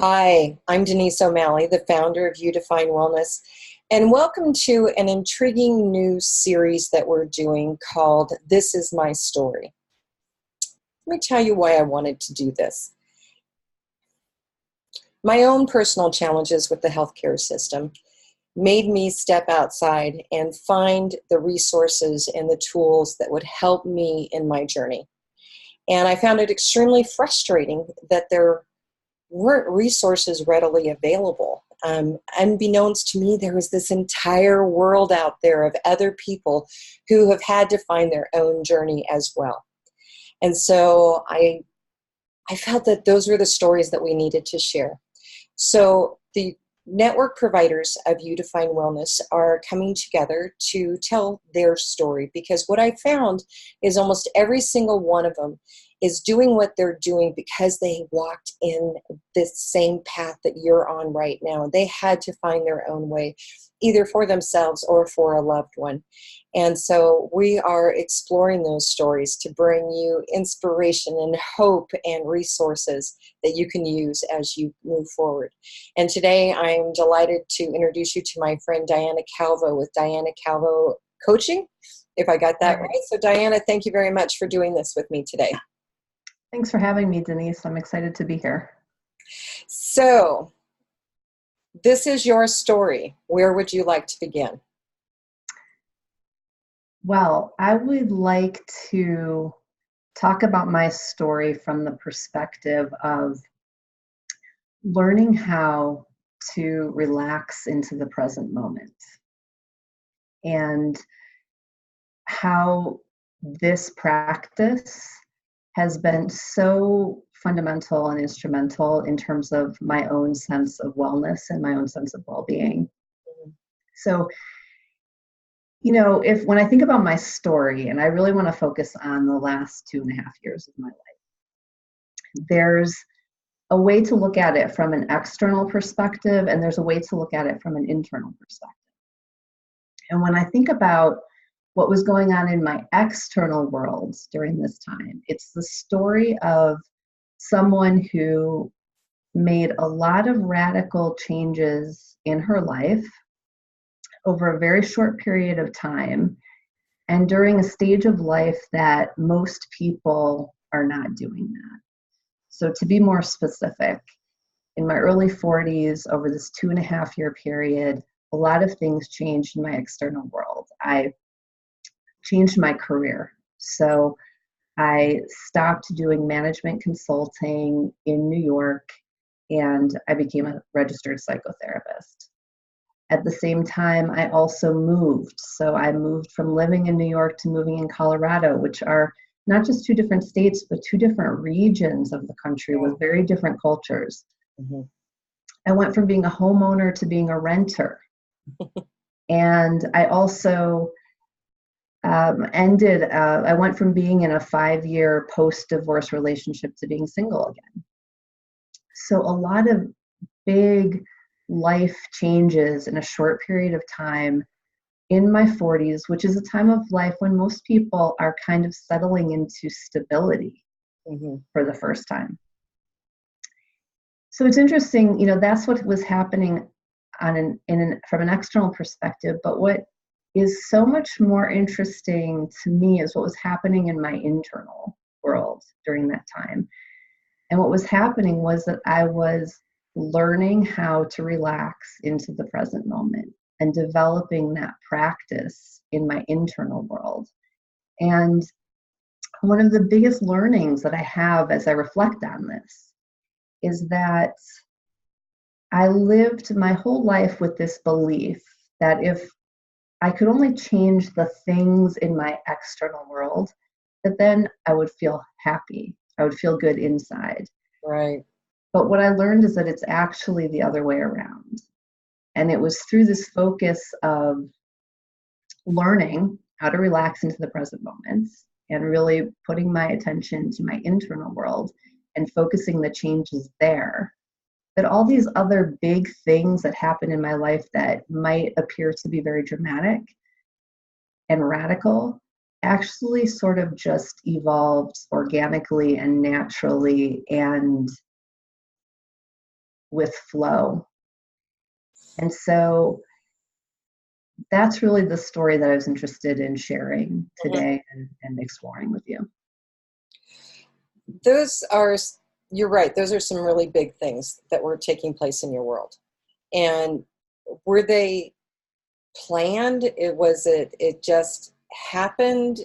Hi, I'm Denise O'Malley, the founder of You Define Wellness, and welcome to an intriguing new series that we're doing called This Is My Story. Let me tell you why I wanted to do this. My own personal challenges with the healthcare system made me step outside and find the resources and the tools that would help me in my journey. And I found it extremely frustrating that there weren't resources readily available. Unbeknownst to me, there was this entire world out there of other people who have had to find their own journey as well. And so I felt that those were the stories that we needed to share. So the network providers of You Define Wellness are coming together to tell their story, because what I found is almost every single one of them is doing what they're doing because they walked in this same path that you're on right now. They had to find their own way, either for themselves or for a loved one. And so we are exploring those stories to bring you inspiration and hope and resources that you can use as you move forward. And today I'm delighted to introduce you to my friend Diana Calvo with Diana Calvo Coaching, if I got that right. So Diana, thank you very much for doing this with me today. Thanks for having me, Denise. I'm excited to be here. So, this is your story. Where would you like to begin? Well, I would like to talk about my story from the perspective of learning how to relax into the present moment, and how this practice has been so fundamental and instrumental in terms of my own sense of wellness and my own sense of well-being. So, when I think about my story, and I really want to focus on the last 2.5 years of my life, there's a way to look at it from an external perspective, and there's a way to look at it from an internal perspective. And when I think about what was going on in my external world during this time, it's the story of someone who made a lot of radical changes in her life over a very short period of time, and during a stage of life that most people are not doing that. So to be more specific, in my early 40s, over this 2.5 year period, a lot of things changed in my external world. I changed my career. So I stopped doing management consulting in New York, and I became a registered psychotherapist. At the same time, I also moved. So I moved from living in New York to moving in Colorado, which are not just two different states, but two different regions of the country with very different cultures. Mm-hmm. I went from being a homeowner to being a renter. And I also I went from being in a 5-year post-divorce relationship to being single again. So a lot of big life changes in a short period of time in my 40s, which is a time of life when most people are kind of settling into stability for the first time. So it's interesting, that's what was happening from an external perspective, but what is so much more interesting to me is what was happening in my internal world during that time. And what was happening was that I was learning how to relax into the present moment and developing that practice in my internal world. And one of the biggest learnings that I have as I reflect on this is that I lived my whole life with this belief that if I could only change the things in my external world, that then I would feel happy. I would feel good inside. Right. But what I learned is that it's actually the other way around. And it was through this focus of learning how to relax into the present moment and really putting my attention to my internal world and focusing the changes there, that all these other big things that happen in my life that might appear to be very dramatic and radical actually sort of just evolved organically and naturally, and with flow. And so that's really the story that I was interested in sharing Mhm. today and exploring with you. Those are, you're right, those are some really big things that were taking place in your world. And were they planned? It just happened?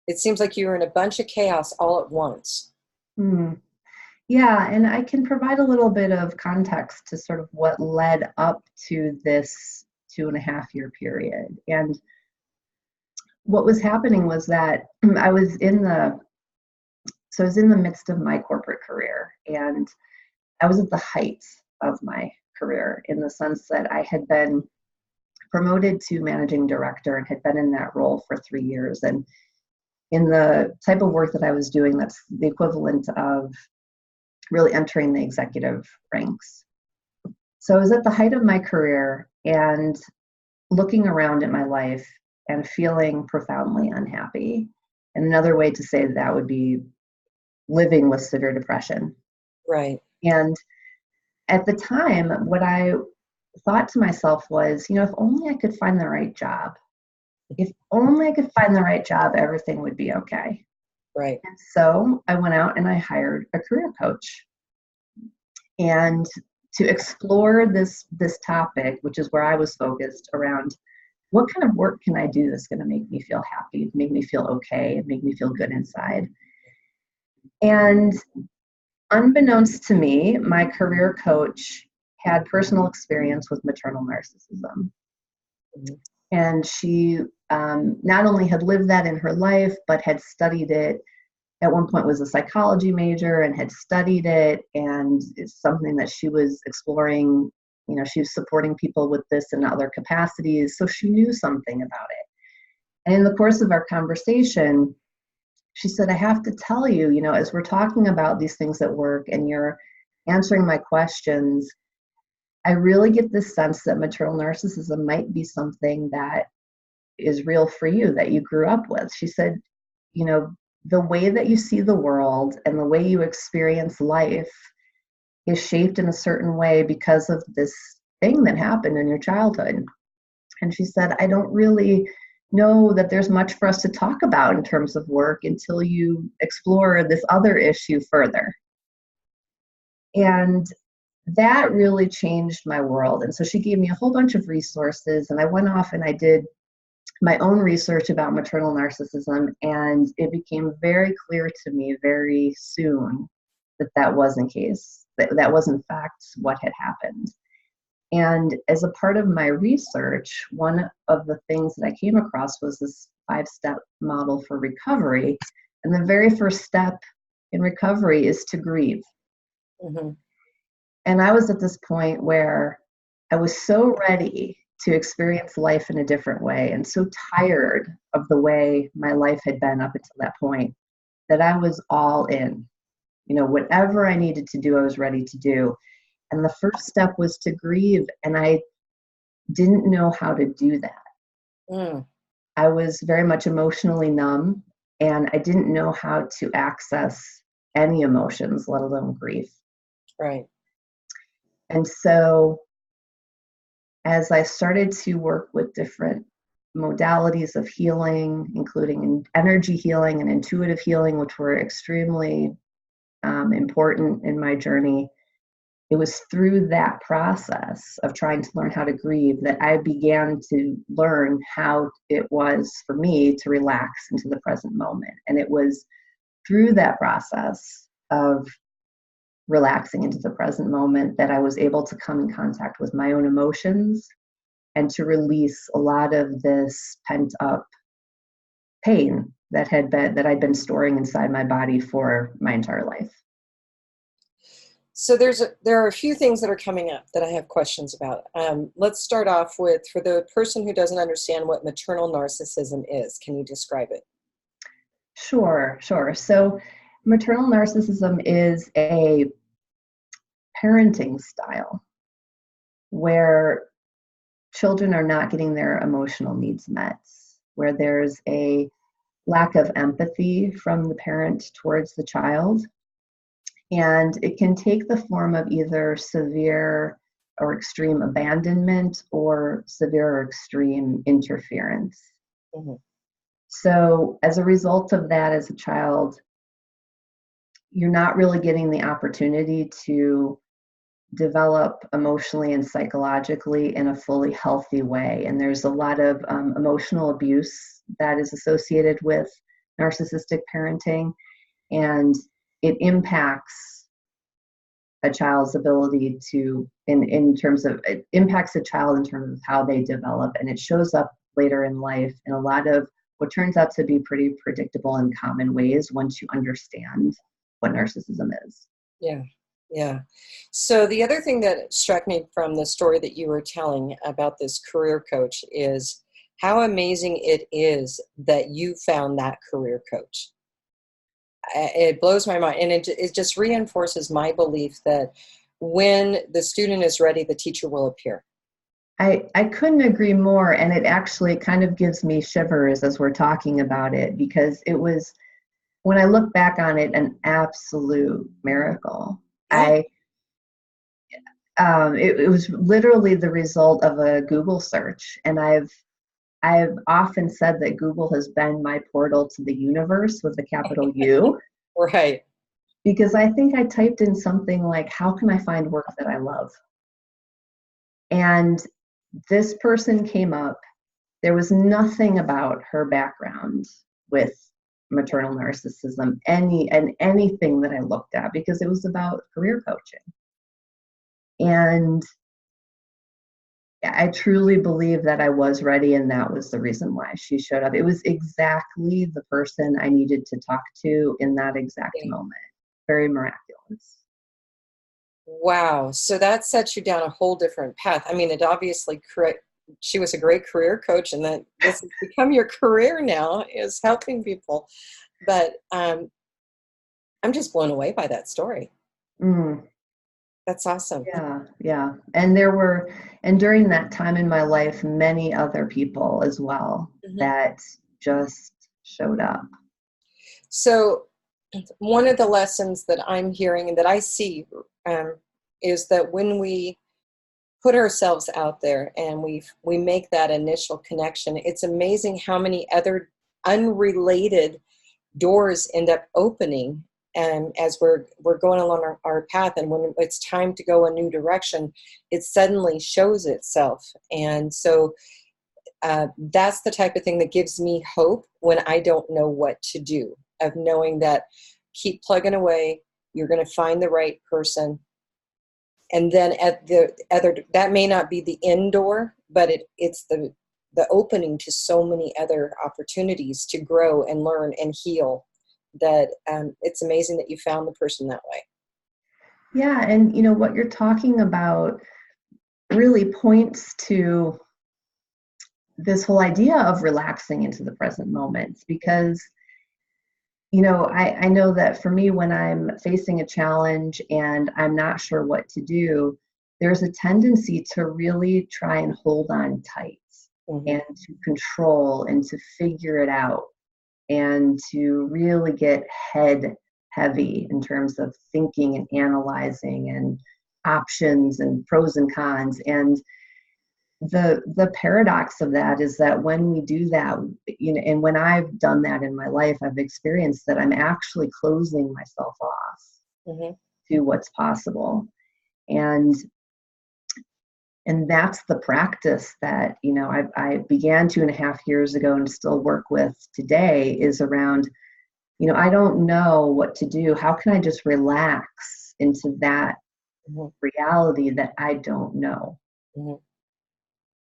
It seems like you were in a bunch of chaos all at once. Mm. Yeah, and I can provide a little bit of context to sort of what led up to this 2.5 year period. And what was happening was that I was in the midst of my corporate career, and I was at the height of my career in the sense that I had been promoted to managing director and had been in that role for 3 years. And in the type of work that I was doing, that's the equivalent of really entering the executive ranks. So I was at the height of my career and looking around at my life and feeling profoundly unhappy. And another way to say that would be living with severe depression. Right. And at the time, what I thought to myself was, if only I could find the right job. If only I could find the right job, everything would be okay. Right. And so I went out and I hired a career coach. And to explore this topic, which is where I was focused around, what kind of work can I do that's going to make me feel happy, make me feel okay, make me feel good inside? And unbeknownst to me, my career coach had personal experience with maternal narcissism. Mm-hmm. And she not only had lived that in her life, but had studied it. At one point was a psychology major and had studied it, and it's something that she was exploring. She was supporting people with this in other capacities, so she knew something about it. And in the course of our conversation, she said, I have to tell you, as we're talking about these things at work and you're answering my questions, I really get this sense that maternal narcissism might be something that is real for you, that you grew up with. She said, the way that you see the world and the way you experience life is shaped in a certain way because of this thing that happened in your childhood. And she said, I don't really know that there's much for us to talk about in terms of work until you explore this other issue further. And that really changed my world. And so she gave me a whole bunch of resources, and I went off and I did my own research about maternal narcissism, and it became very clear to me very soon that wasn't the case, that was in fact what had happened. And as a part of my research, one of the things that I came across was this 5-step model for recovery. And the very first step in recovery is to grieve. Mm-hmm. And I was at this point where I was so ready to experience life in a different way and so tired of the way my life had been up until that point that I was all in. Whatever I needed to do, I was ready to do. And the first step was to grieve, and I didn't know how to do that. Mm. I was very much emotionally numb, and I didn't know how to access any emotions, let alone grief. Right. And so as I started to work with different modalities of healing, including energy healing and intuitive healing, which were extremely important in my journey, it was through that process of trying to learn how to grieve that I began to learn how it was for me to relax into the present moment. And it was through that process of relaxing into the present moment that I was able to come in contact with my own emotions and to release a lot of this pent up pain that I'd been storing inside my body for my entire life. So there are a few things that are coming up that I have questions about. Let's start off with, for the person who doesn't understand what maternal narcissism is, can you describe it? Sure. So maternal narcissism is a parenting style where children are not getting their emotional needs met, where there's a lack of empathy from the parent towards the child, And it can take the form of either severe or extreme abandonment or severe or extreme interference. Mm-hmm. So as a result of that, as a child, you're not really getting the opportunity to develop emotionally and psychologically in a fully healthy way. And there's a lot of emotional abuse that is associated with narcissistic parenting, and it impacts a child's ability to, in terms of, it impacts a child in terms of how they develop, and it shows up later in life in a lot of what turns out to be pretty predictable and common ways once you understand what narcissism is. Yeah. Yeah. So the other thing that struck me from the story that you were telling about this career coach is how amazing it is that you found that career coach. It blows my mind. And it just reinforces my belief that when the student is ready, the teacher will appear. I couldn't agree more. And it actually kind of gives me shivers as we're talking about it, because it was, when I look back on it, an absolute miracle. Yeah. It was literally the result of a Google search. And I've often said that Google has been my portal to the universe with a capital U, Right. because I think I typed in something like, how can I find work that I love? And this person came up. There was nothing about her background with maternal narcissism, anything that I looked at, because it was about career coaching. And I truly believe that I was ready, and that was the reason why she showed up. It was exactly the person I needed to talk to in that exact Yeah. moment. Very miraculous. Wow. So that sets you down a whole different path. I mean, it obviously she was a great career coach, and that this has become your career now, is helping people. But I'm just blown away by that story. Mm, That's awesome. yeah. And during that time in my life, many other people as well Mhm. that just showed up. So one of the lessons that I'm hearing and that I see is that when we put ourselves out there and we make that initial connection, it's amazing how many other unrelated doors end up opening, and as we're going along our path, and when it's time to go a new direction, it suddenly shows itself. And so that's the type of thing that gives me hope when I don't know what to do, of knowing that keep plugging away, you're going to find the right person. And then at the other, that may not be the end door, but it's the opening to so many other opportunities to grow and learn and heal, that it's amazing that you found the person that way. Yeah, and what you're talking about really points to this whole idea of relaxing into the present moment, because I know that for me, when I'm facing a challenge and I'm not sure what to do, there's a tendency to really try and hold on tight Mm-hmm. and to control and to figure it out and to really get head heavy in terms of thinking and analyzing and options and pros and cons. And the paradox of that is that when we do that, and when I've done that in my life, I've experienced that I'm actually closing myself off Mm-hmm. to what's possible. And that's the practice that I began 2.5 years ago and still work with today, is around, I don't know what to do. How can I just relax into that Mm-hmm. reality that I don't know? Mm-hmm.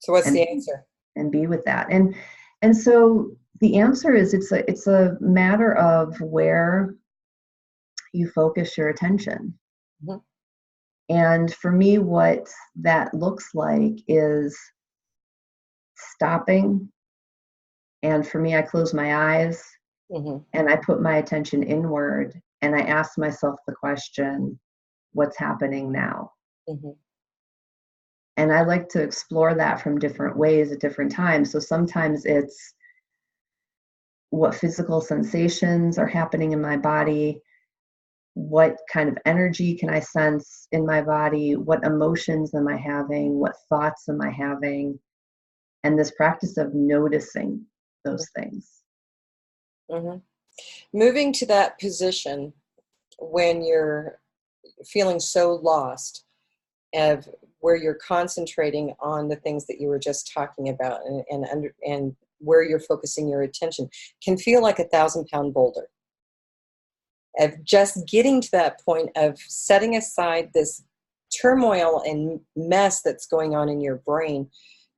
So what's and the answer? and be with that. And so the answer is, it's a matter of where you focus your attention. Mm-hmm. And for me, what that looks like is stopping. And for me, I close my eyes Mm-hmm. and I put my attention inward, and I ask myself the question, what's happening now? Mm-hmm. And I like to explore that from different ways at different times. So sometimes it's what physical sensations are happening in my body. What kind of energy can I sense in my body? What emotions am I having? What thoughts am I having? And this practice of noticing those things. Mm-hmm. Moving to that position when you're feeling so lost, of where you're concentrating on the things that you were just talking about, and where you're focusing your attention, can feel like a 1,000-pound boulder. Of just getting to that point of setting aside this turmoil and mess that's going on in your brain,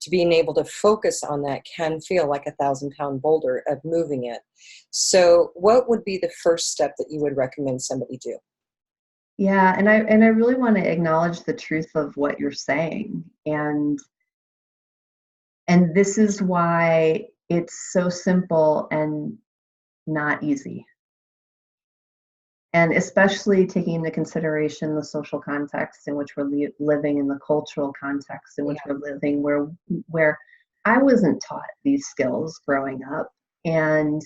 to being able to focus on that can feel like a 1,000-pound boulder of moving it. So what would be the first step that you would recommend somebody do? Yeah, and I really want to acknowledge the truth of what you're saying. And this is why it's so simple and not easy. And especially taking into consideration the social context in which we're living, and the cultural context in which Yeah. we're living, where I wasn't taught these skills growing up. And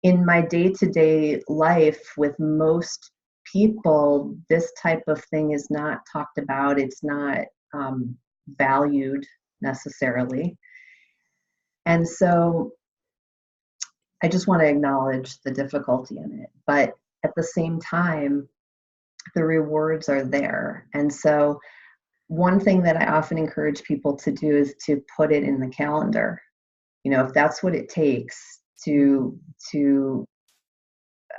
in my day-to-day life with most people, this type of thing is not talked about. It's not valued necessarily. And so I just want to acknowledge the difficulty in it. But at the same time, the rewards are there. And so one thing that I often encourage people to do is to put it in the calendar. If that's what it takes to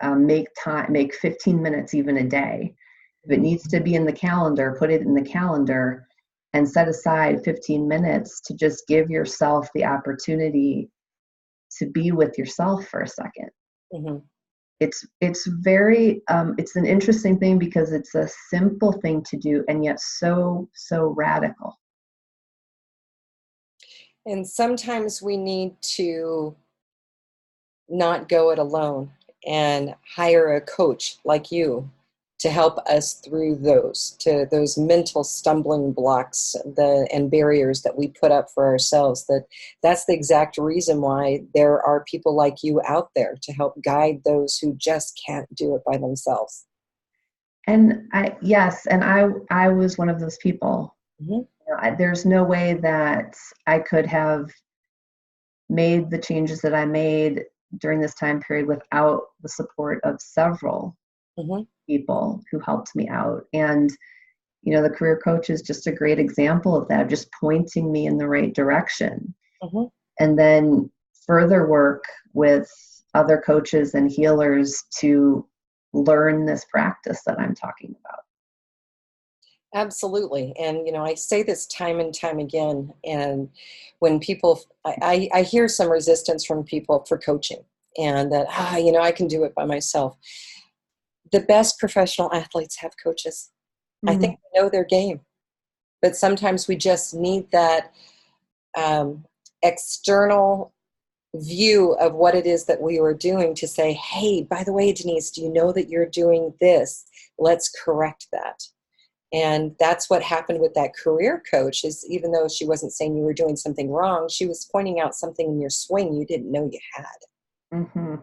make 15 minutes even a day. If it needs to be in the calendar, put it in the calendar and set aside 15 minutes to just give yourself the opportunity to be with yourself for a second. Mm-hmm. It's very it's an interesting thing because it's a simple thing to do and yet so radical. And sometimes we need to not go it alone and hire a coach like you to help us through those mental stumbling blocks and barriers that we put up for ourselves. That's the exact reason why there are people like you out there to help guide those who just can't do it by themselves. And I was one of those people. Mm-hmm. There's no way that I could have made the changes that I made during this time period without the support of several Mm-hmm. people who helped me out. And the career coach is just a great example of that, just pointing me in the right direction. Mm-hmm. And then further work with other coaches and healers to learn this practice that I'm talking about. Absolutely. And, I say this time and time again. And when people, I hear some resistance from people for coaching, and that, I can do it by myself. The best professional athletes have coaches. I Mm-hmm. think they know their game, but sometimes we just need that external view of what it is that we were doing to say, hey, by the way, Denise, do you know that you're doing this? Let's correct that. And that's what happened with that career coach, is even though she wasn't saying you were doing something wrong, she was pointing out something in your swing you didn't know you had. Mm-hmm.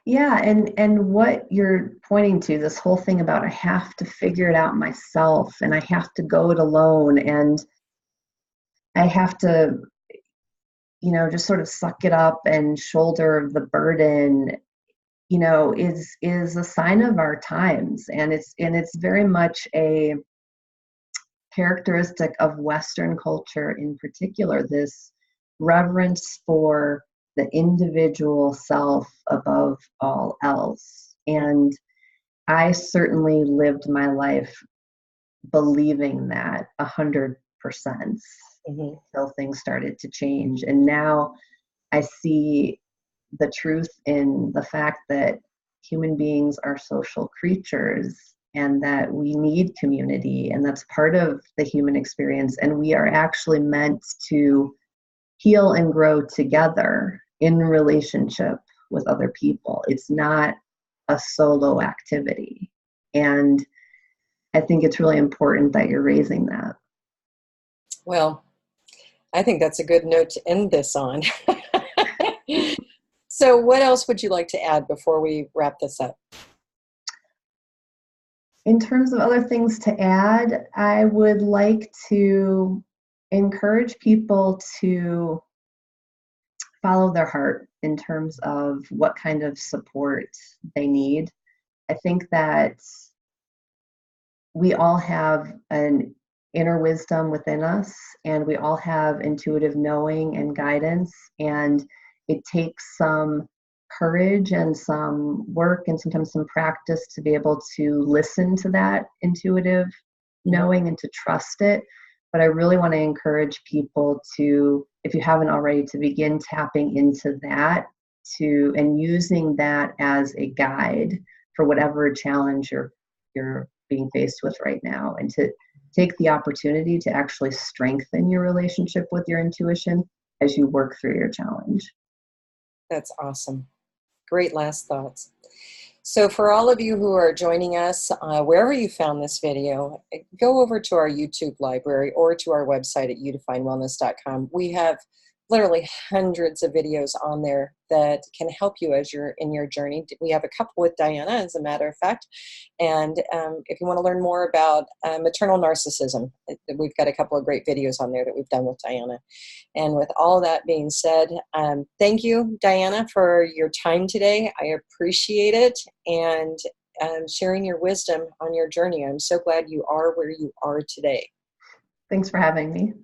Yeah, and what you're pointing to, this whole thing about I have to figure it out myself and I have to go it alone and I have to, just sort of suck it up and shoulder the burden, is a sign of our times. And it's very much a characteristic of Western culture in particular, this reverence for the individual self above all else. And I certainly lived my life believing that 100% Mm-hmm. until things started to change. And now I see the truth in the fact that human beings are social creatures and that we need community, and that's part of the human experience. And we are actually meant to heal and grow together in relationship with other people. It's not a solo activity. And I think it's really important that you're raising that. Well, I think that's a good note to end this on. So what else would you like to add before we wrap this up? In terms of other things to add, I would like to encourage people to follow their heart in terms of what kind of support they need. I think that we all have an inner wisdom within us, and we all have intuitive knowing and guidance, and it takes some courage and some work and sometimes some practice to be able to listen to that intuitive knowing and to trust it. But I really want to encourage people to, if you haven't already, to begin tapping into that, to and using that as a guide for whatever challenge you're being faced with right now, and to take the opportunity to actually strengthen your relationship with your intuition as you work through your challenge. That's awesome. Great last thoughts. So for all of you who are joining us, wherever you found this video, go over to our YouTube library or to our website at youdefinewellness.com. We have literally hundreds of videos on there that can help you as you're in your journey. We have a couple with Diana, as a matter of fact. And if you want to learn more about maternal narcissism, we've got a couple of great videos on there that we've done with Diana. And with all that being said, thank you, Diana, for your time today. I appreciate it, and sharing your wisdom on your journey. I'm so glad you are where you are today. Thanks for having me.